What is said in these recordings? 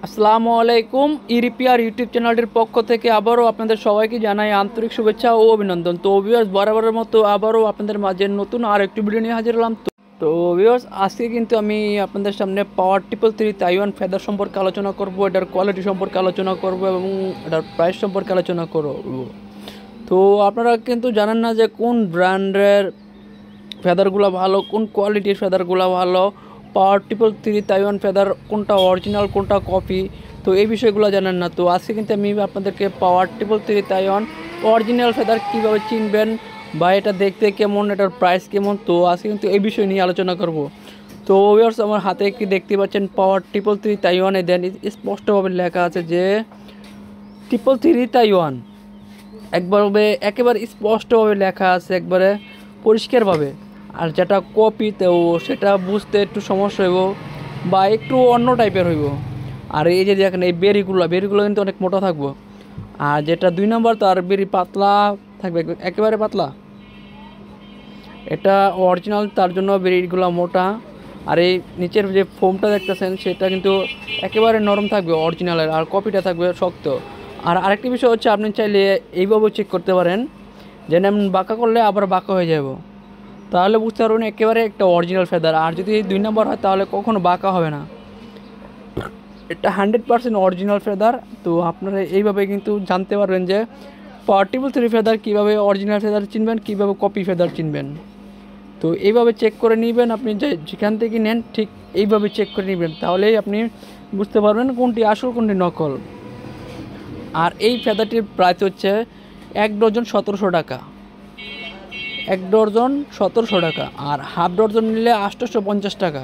আসসালামু আলাইকুম। ইরিপিআর ইউটিউব চ্যানেলটির পক্ষ থেকে আবারও আপনাদের সবাইকে জানাই আন্তরিক শুভেচ্ছা ও অভিনন্দন। তো ভিউয়ার্স, বরাবরের মতো আবারও আপনাদের মাঝে নতুন আর একটি ভিডিও নিয়ে হাজির হলাম। তো ভিউয়ার্স, আজকে কিন্তু আমি আপনাদের সামনে পাওয়ার 333 তাইওয়ান ফেদার সম্পর্কে আলোচনা করব, এটার কোয়ালিটি সম্পর্কে আলোচনা করব এবং এটার প্রাইস সম্পর্কে আলোচনা করব। তো আপনারা কিন্তু জানেন না যে কোন ব্র্যান্ডের ফেদারগুলো ভালো, কোন কোয়ালিটির ফেদারগুলো ভালো, পাওয়ার 333 তাইওয়ান ফেদার কোনটা অরিজিনাল কোনটা কপি, তো এই বিষয়গুলো জানেন না। তো আজকে কিন্তু আমি আপনাদেরকে পাওয়ার 333 তাইওয়ান অরিজিনাল ফেদার কীভাবে চিনবেন বা এটা দেখতে কেমন, এটার প্রাইস কেমন, তো আজকে কিন্তু এই বিষয় নিয়ে আলোচনা করব। তো ভিউয়ার্স, আমার হাতে কি দেখতে পাচ্ছেন পাওয়ার 333 তাইওয়ানে দেন স্পষ্টভাবে লেখা আছে যে 333 তাইওয়ান, একেবারে স্পষ্টভাবে লেখা আছে, একবারে পরিষ্কারভাবে। আর যেটা কপিতেও সেটা বুঝতে একটু সমস্যা হইব বা একটু অন্য টাইপের হইব। আর এই যে দেখেন এই বেরিগুলো কিন্তু অনেক মোটা থাকবো। আর যেটা 2 নম্বর, তার বেরি পাতলা থাকবে, একেবারে পাতলা। এটা অরিজিনাল, তার জন্য বেরিগুলো মোটা। আর এই নিচের যে ফোমটা দেখতেছেন সেটা কিন্তু একেবারে নরম থাকবে অরিজিনালের, আর কপিটা থাকবে শক্ত। আর আরেকটি বিষয় হচ্ছে, আপনি চাইলে এইভাবেও চেক করতে পারেন, যেন এমন বাঁকা করলে আবার বাঁকা হয়ে যাব, তাহলে বুঝতে পারবেন একেবারে একটা অরিজিনাল ফেদার। আর যদি 2 নম্বর হয় তাহলে কখনো বাঁকা হবে না, এটা 100% অরিজিনাল ফেদার। তো আপনারা এইভাবে কিন্তু জানতে পারবেন যে পাওয়ার 333 ফেদার কীভাবে অরিজিনাল ফেদার চিনবেন, কীভাবে কপি ফেদার চিনবেন। তো এইভাবে চেক করে নেবেন, আপনি যেখান থেকে নেন ঠিক এইভাবে চেক করে নেবেন, তাহলেই আপনি বুঝতে পারবেন কোনটি আসল কোনটি নকল। আর এই ফেদারটির প্রাইস হচ্ছে 1 ডজন 1700 টাকা, 1 ডজন 1700 টাকা, আর হাফ ডজন নিলে 850 টাকা।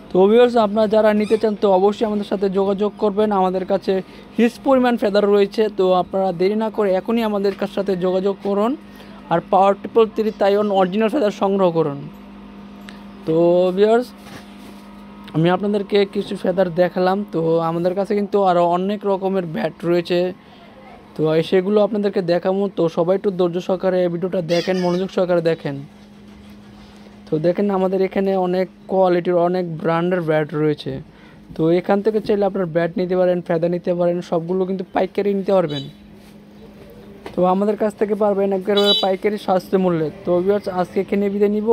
তো ভিউয়ার্স, আপনারা যারা নিতে চান তো অবশ্যই আমাদের সাথে যোগাযোগ করবেন। আমাদের কাছে হিউজ পরিমাণ ফেদার রয়েছে, তো আপনারা দেরি না করে এখনই আমাদের সাথে যোগাযোগ করুন আর পাওয়ার 333 তাইওয়ান অরিজিনাল ফেদার সংগ্রহ করুন। তো ভিউয়ার্স, আমি আপনাদেরকে কিছু ফেদার দেখালাম। তো আমাদের কাছে কিন্তু আরও অনেক রকমের ব্যাট রয়েছে, তো সেগুলো আপনাদেরকে দেখাবো। তো সবাই একটু ধৈর্য সহকারে ভিডিওটা দেখেন, মনোযোগ সহকারে দেখেন। তো দেখেন আমাদের এখানে অনেক কোয়ালিটির অনেক ব্র্যান্ডের ব্যাট রয়েছে। তো এখান থেকে চাইলে আপনার ব্যাট নিতে পারেন, ফেদার নিতে পারেন, সবগুলো কিন্তু পাইকারি নিতে পারবেন। তো আমাদের কাছ থেকে পারবেন একেবারে পাইকারি সস্তা মূল্যে। তো ভিউয়ার্স, আজকে এখানে বিদায় নিব।